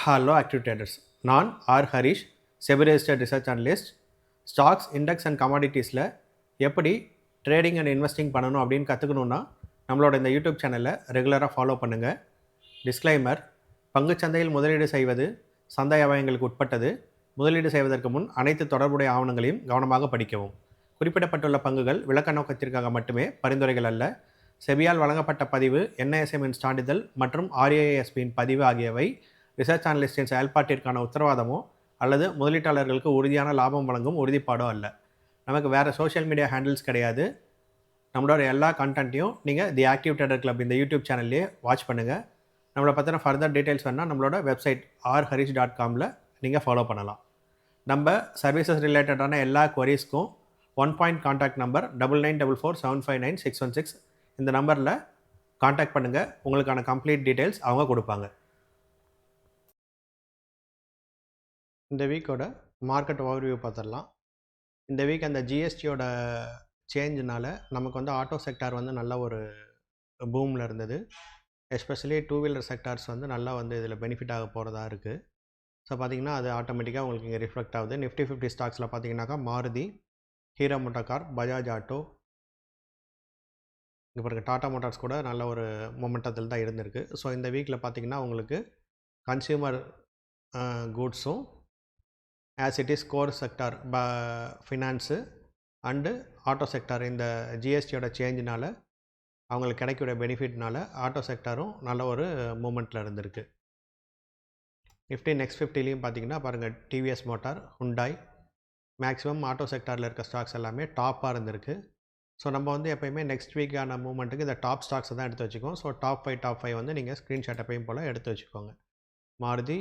Hello active traders. நான் Harish, SEBI registered research analyst. Stocks, index and கமாடிட்டிஸில் எப்படி ட்ரேடிங் அண்ட் இன்வெஸ்டிங் பண்ணணும் அப்படின்னு கற்றுக்கணுன்னா நம்மளோட இந்த யூடியூப் சேனலை ரெகுலராக ஃபாலோ பண்ணுங்கள். டிஸ்க்ளைமர்: பங்குச்சந்தையில் முதலீடு செய்வது சந்தை அபாயங்களுக்கு உட்பட்டது. முதலீடு செய்வதற்கு முன் அனைத்து தொடர்புடைய ஆவணங்களையும் கவனமாக படிக்கவும். குறிப்பிடப்பட்டுள்ள பங்குகள் விளக்க நோக்கத்திற்காக மட்டுமே, பரிந்துரைகள் அல்ல. செபியால் வழங்கப்பட்ட பதிவு, என்ஐஎஸ்எம்மின் சான்றிதழ் மற்றும் ஆர்ஏஎஸ்பியின் பதிவு ஆகியவை ரிசர்ச் அனலிஸ்டின் செயல்பாட்டிற்கான உத்தரவாதமோ அல்லது முதலீட்டாளர்களுக்கு உறுதியான லாபம் வழங்கும் உறுதிப்பாடோ அல்ல. நமக்கு வேறு சோஷியல் மீடியா ஹேண்டில்ஸ் கிடையாது. நம்மளோட எல்லா கண்டென்ட்டையும் நீங்கள் தி ஆக்டிவ் ட்ரேடர் கிளப் இந்த யூடியூப் சேனல்லையே வாட்ச் பண்ணுங்கள். நம்மளை பற்றின ஃபர்தர் டீட்டெயில்ஸ் வேணால் நம்மளோட வெப்சைட் rharish.com நீங்கள் ஃபாலோ பண்ணலாம். நம்ம சர்வீசஸ் ரிலேட்டடான எல்லா குவரிஸ்க்கும் 1 பாயிண்ட் கான்டாக்ட் நம்பர் 9944759616 இந்த நம்பரில் கான்டாக்ட் பண்ணுங்கள். உங்களுக்கான கம்ப்ளீட் டீட்டெயில்ஸ் அவங்க கொடுப்பாங்க. இந்த வீக்கோட மார்க்கெட் ஓவர்வியூ பார்த்துடலாம். இந்த வீக் அந்த ஜிஎஸ்டியோட சேஞ்சினால் நமக்கு வந்து ஆட்டோ செக்டார் வந்து நல்ல ஒரு பூமில் இருந்தது. எஸ்பெஷலி டூ வீலர் செக்டார்ஸ் வந்து நல்லா வந்து இதில் பெனிஃபிட் ஆக போகிறதா இருக்குது. ஸோ பார்த்திங்கன்னா அது ஆட்டோமேட்டிக்காக உங்களுக்கு இங்கே ரிஃப்ளெக்ட் ஆகுது. நிஃப்டி 50 ஸ்டாக்ஸில் பார்த்தீங்கன்னாக்கா Maruti, hero motor, Bajaj auto, இங்கே பாருங்கள் டாடா மோட்டார்ஸ் கூட நல்ல ஒரு மொமெண்டத்தில் தான் இருந்திருக்கு. ஸோ இந்த வீக்கில் பார்த்திங்கன்னா உங்களுக்கு கன்சியூமர் கூட்ஸும் as it is core sector finance and auto sector இந்த ஜிஎஸ்டியோட சேஞ்சினால் அவங்களுக்கு கிடைக்கக்கூடிய பெனிஃபிட்னால ஆட்டோ செக்டாரும் நல்ல ஒரு மூமெண்ட்டில் இருந்திருக்கு. நிஃப்டி நெக்ஸ்ட் 50லையும் பார்த்திங்கன்னா பாருங்கள் TVS motor, Hyundai, maximum auto செக்டாரில் இருக்க ஸ்டாக்ஸ் எல்லாமே டாப்பாக இருந்திருக்கு. ஸோ நம்ம வந்து எப்போயுமே நெக்ஸ்ட் வீக்கான மூமெண்ட்டுக்கு இந்த டாப் ஸ்டாக்ஸை தான் எடுத்து வச்சுக்கோம். ஸோ டாப் ஃபைவ் வந்து நீங்கள் ஸ்க்ரீன்ஷாட் எப்பயும் போல் எடுத்து வச்சுக்கோங்க. மாருதி,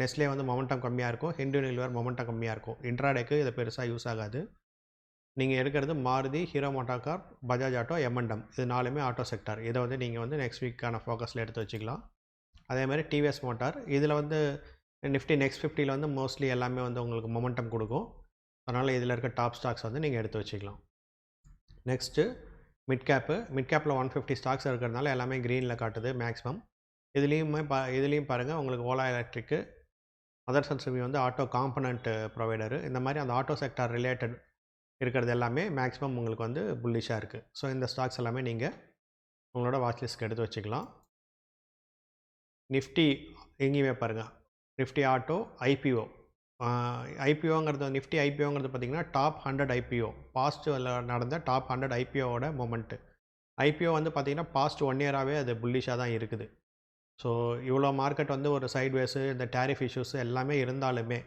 நெஸ்லே வந்து மொமெண்டம் கம்மியாக இருக்கும். ஹிந்து யூனிலிவர் மொமெண்டம் கம்மியாக இருக்கும். இன்ட்ராடேக்கு இது பெருசாக யூஸ் ஆகாது. நீங்கள் எடுக்கிறது Maruti, hero motor, Bajaj auto, momentum, இது நாலுமே ஆட்டோ செக்டார். இதை வந்து நீங்கள் வந்து நெக்ஸ்ட் வீக்கான ஃபோக்கஸில் எடுத்து வச்சுக்கலாம். அதேமாதிரி டிவிஎஸ் மோட்டார், இதில் வந்து நிஃப்டி நெக்ஸ்ட் 50ல் வந்து மோஸ்ட்லி எல்லாமே வந்து உங்களுக்கு மொமெண்டம் கொடுக்கும். அதனால் இதில் இருக்க டாப் ஸ்டாக்ஸ் வந்து நீங்கள் எடுத்து வச்சுக்கலாம். நெக்ஸ்ட்டு மிட் கேப்பில் 150 ஸ்டாக்ஸ் இருக்கிறதுனால எல்லாமே க்ரீனில் காட்டுது மேக்ஸிமம். இதுலேயும் பாருங்கள் உங்களுக்கு ஓலா எலக்ட்ரிக்கு, மதர்சன் சுமி வந்து ஆட்டோ காம்பனண்ட் ப்ரொவைடரு. இந்த மாதிரி அந்த ஆட்டோ செக்டார் ரிலேட்டட் இருக்கிறது எல்லாமே மேக்ஸிமம் உங்களுக்கு வந்து புல்லிஷாக இருக்குது. ஸோ இந்த ஸ்டாக்ஸ் எல்லாமே நீங்கள் உங்களோட வாட்ச் லிஸ்ட்க்கு எடுத்து வச்சுக்கலாம். நிஃப்டி எங்கேயுமே பாருங்கள் நிஃப்டி ஆட்டோ ஐபிஓங்கிறது நிஃப்டி ஐபிஓங்கிறது பார்த்திங்கன்னா டாப் 100 ஐபிஓ பாஸ்ட்டில் நடந்த டாப் 100 ஐபிஓவோட மொமெண்ட்டு. ஐபிஓ வந்து பார்த்திங்கன்னா பாஸ்ட் 1 இயராகவே அது புல்லிஷாக தான் இருக்குது. ஸோ இவ்வளோ மார்க்கெட் வந்து ஒரு சைட்வேஸு, இந்த டேரிஃப் இஷ்யூஸ் எல்லாமே இருந்தாலுமே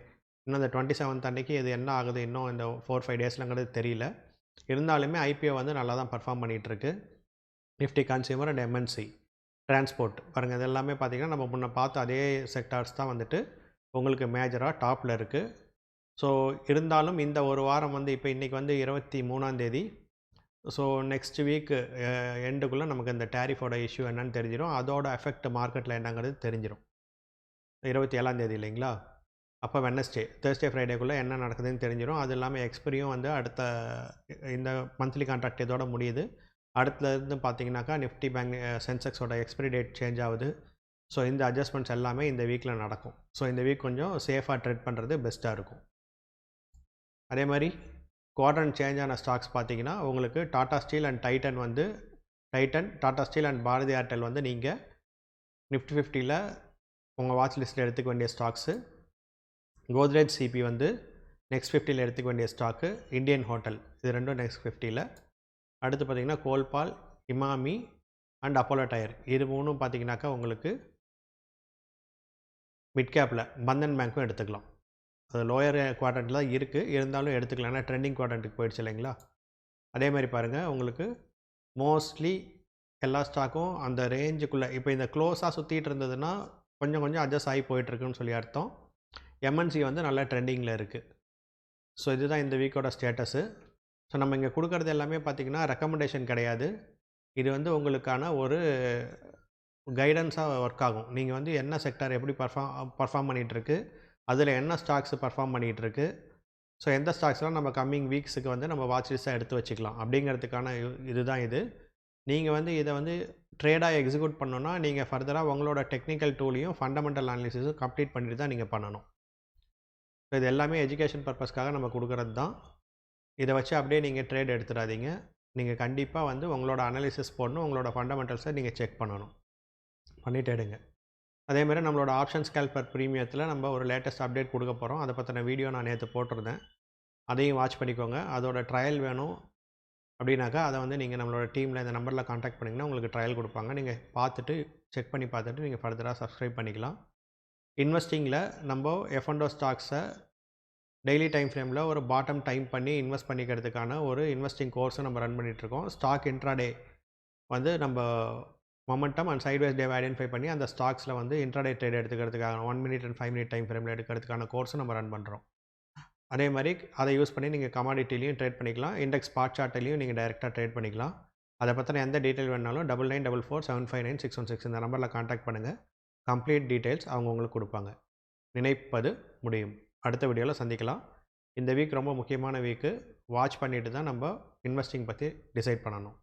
இன்னும் இந்த 27th அன்றைக்கி இது என்ன ஆகுது இன்னும் இந்த 4-5 டேஸ்லங்கிறது தெரியல. இருந்தாலுமே ஐபிஓ வந்து நல்லா தான் பர்ஃபார்ம் பண்ணிகிட்ருக்கு. Nifty consumer and MNC, transport பாருங்கள், இது எல்லாமே பார்த்திங்கன்னா நம்ம முன்ன பார்த்த அதே செக்டார்ஸ் தான் வந்துட்டு உங்களுக்கு மேஜராக டாப்பில் இருக்குது. ஸோ இருந்தாலும் இந்த ஒரு வாரம் வந்து இப்போ இன்றைக்கி வந்து 23ஆம் தேதி. ஸோ நெக்ஸ்ட் வீக்கு எண்டுக்குள்ளே நமக்கு இந்த டேரிஃபோட இஷ்யூ என்னன்னு தெரிஞ்சிடும். அதோட எஃபெக்ட் மார்க்கெட்டில் என்னங்கிறது தெரிஞ்சிடும். 27ஆம் தேதி இல்லைங்களா? அப்போ தேர்ஸ்டே ஃப்ரைடேக்குள்ளே என்ன நடக்குதுன்னு தெரிஞ்சிடும். அது இல்லாமல் எக்ஸ்பிரியும் வந்து அடுத்த இந்த மந்த்லி கான்ட்ராக்ட் இதோட முடியுது. அடுத்தது பார்த்திங்கனாக்கா நிஃப்டி பேங்க் சென்செக்ஸோட எக்ஸ்பிரி டேட் சேஞ்ச் ஆகுது. ஸோ இந்த அட்ஜஸ்ட்மெண்ட்ஸ் எல்லாமே இந்த வீக்கில் நடக்கும். ஸோ இந்த வீக் கொஞ்சம் சேஃபாக ட்ரேட் பண்ணுறது பெஸ்ட்டாக இருக்கும். அதே மாதிரி குவாட்ரண்ட் சேஞ்ச் ஆன ஸ்டாக்ஸ் பார்த்திங்கன்னா உங்களுக்கு Tata steel and Tata steel and Bharti Airtel வந்து நீங்கள் நிஃப்டி 50ல் உங்கள் வாட்ச் லிஸ்ட்டில் எடுத்துக்க வேண்டிய ஸ்டாக்ஸு. கோத்ரேஜ் சிபி வந்து நெக்ஸ்ட் 50ல் எடுத்துக்க வேண்டிய ஸ்டாக்கு. இந்தியன் ஹோட்டல், இது ரெண்டும் நெக்ஸ்ட் 50ல். அடுத்து பார்த்திங்கன்னா கோல்பால், இமாமி அண்ட் அப்போலோ டயர், இது மூணும் பார்த்திங்கனாக்கா உங்களுக்கு மிட் கேப்பில் பந்தன் பேங்க்கும் எடுத்துக்கலாம். அது லோயர் குவாட்ரண்ட்டில் தான் இருக்குது, இருந்தாலும் எடுத்துக்கலாம். ஏன்னா ட்ரெண்டிங் குவாட்ரண்ட்டுக்கு போயிடுச்சு இல்லைங்களா? அதே மாதிரி பாருங்கள் உங்களுக்கு மோஸ்ட்லி எல்லா ஸ்டாக்கும் அந்த ரேஞ்சுக்குள்ளே இப்போ இந்த க்ளோஸாக சுற்றிட்டு இருந்ததுன்னா கொஞ்சம் அட்ஜஸ்ட் ஆகி போயிட்டுருக்குன்னு சொல்லி அர்த்தம். எம்என்சி வந்து நல்லா ட்ரெண்டிங்கில் இருக்குது. ஸோ இதுதான் இந்த வீக்கோட ஸ்டேட்டஸு. ஸோ நம்ம இங்கே கொடுக்குறது எல்லாமே பார்த்திங்கன்னா ரெக்கமெண்டேஷன் கிடையாது. இது வந்து உங்களுக்கான ஒரு கைடன்ஸாக ஒர்க் ஆகும். நீங்கள் வந்து என்ன செக்டார் எப்படி பர்ஃபார்ம் பண்ணிகிட்ருக்கு, அதில் என்ன ஸ்டாக்ஸ் பர்ஃபார்ம் பண்ணிகிட்ருக்கு, ஸோ எந்த ஸ்டாக்ஸ்லாம் நம்ம கம்மிங் வீக்ஸுக்கு வந்து நம்ம வாட்ச் லிஸ்ட்டாக எடுத்து வச்சுக்கலாம் அப்படிங்கிறதுக்கான இதுதான் இது. நீங்கள் வந்து இதை வந்து ட்ரேடாக எக்ஸிக்யூட் பண்ணணும்னா நீங்கள் ஃபர்தராக உங்களோட டெக்னிக்கல் டூலையும் ஃபண்டமெண்டல் அனாலிசிஸும் கம்ப்ளீட் பண்ணிட்டு தான் நீங்கள் பண்ணணும். ஸோ இது எல்லாமே எஜுகேஷன் பர்பஸ்க்காக நம்ம கொடுக்குறது தான். இதை வச்சு அப்படியே நீங்கள் ட்ரேட் எடுத்துடாதீங்க. நீங்கள் கண்டிப்பாக வந்து உங்களோட அனாலிசிஸ் போடணும், உங்களோட ஃபண்டமெண்டல்ஸை நீங்கள் செக் பண்ணணும், பண்ணிவிட்டு எடுங்க. அதேமாதிரி நம்மளோட ஆப்ஷன் ஸ்கேல்பர் ப்ரீமியத்தில் நம்ம ஒரு லேட்டஸ்ட் அப்டேட் கொடுக்க போகிறோம். அதை பற்றின வீடியோ நான் நேற்று போட்டிருந்தேன், அதையும் வாட்ச் பண்ணிக்கோங்க. அதோட ட்ரையல் வேணும் அப்படின்னாக்கா அதை வந்து நீங்கள் நம்மளோட டீமில் இந்த நம்பரில் காண்டாக்ட் பண்ணிங்கன்னா உங்களுக்கு ட்ரையல் கொடுப்பாங்க. நீங்கள் பார்த்துட்டு செக் பண்ணி பார்த்துட்டு நீங்கள் ஃபர்தராக சப்ஸ்கிரைப் பண்ணிக்கலாம். இன்வெஸ்டிங்கில் நம்ம F&O ஸ்டாக்ஸை டெய்லி டைம் ஃப்ரேமில் ஒரு பாட்டம் டைம் பண்ணி இன்வெஸ்ட் பண்ணிக்கிறதுக்கான ஒரு இன்வெஸ்டிங் கோர்ஸை நம்ம ரன் பண்ணிகிட்ருக்கோம். ஸ்டாக் இன்ட்ராடே வந்து நம்ம மொமெண்டம் அண்ட் சைட்வேஸ் டேவை ஐடென்டிஃபை பண்ணி அந்த ஸ்டாக்ஸில் வந்து இன்ட்ராடே ட்ரேட் எடுத்துக்கிறதுக்கான 1 மினிட் அண்ட் 5 மினிட் டைம் ஃப்ரேமில் எடுக்கிறதுக்கான கோர்ஸை நம்ம ரன் பண்ணுறோம். அதே மாதிரி அதை யூஸ் பண்ணி நீங்கள் கமாடிட்டிலையும் ட்ரேட் பண்ணிக்கலாம், இண்டெக்ஸ் ஸ்பாட் சார்ட்லையும் நீங்கள் டைரெக்டாக ட்ரேட் பண்ணிக்கலாம். அதை பற்றின எந்த டீட்டெயில் வேணாலும் 9944759616 இந்த நம்பரில் காண்டாக்ட் பண்ணுங்கள். கம்ப்ளீட் டீட்டெயில்ஸ் அவங்க உங்களுக்கு கொடுப்பாங்க. நினைப்பது முடியும். அடுத்த வீடியோவில் சந்திக்கலாம். இந்த வீக் ரொம்ப முக்கியமான வீக்கு. வாட்ச் பண்ணிட்டு தான் நம்ம இன்வெஸ்டிங் பற்றி டிசைட் பண்ணணும்.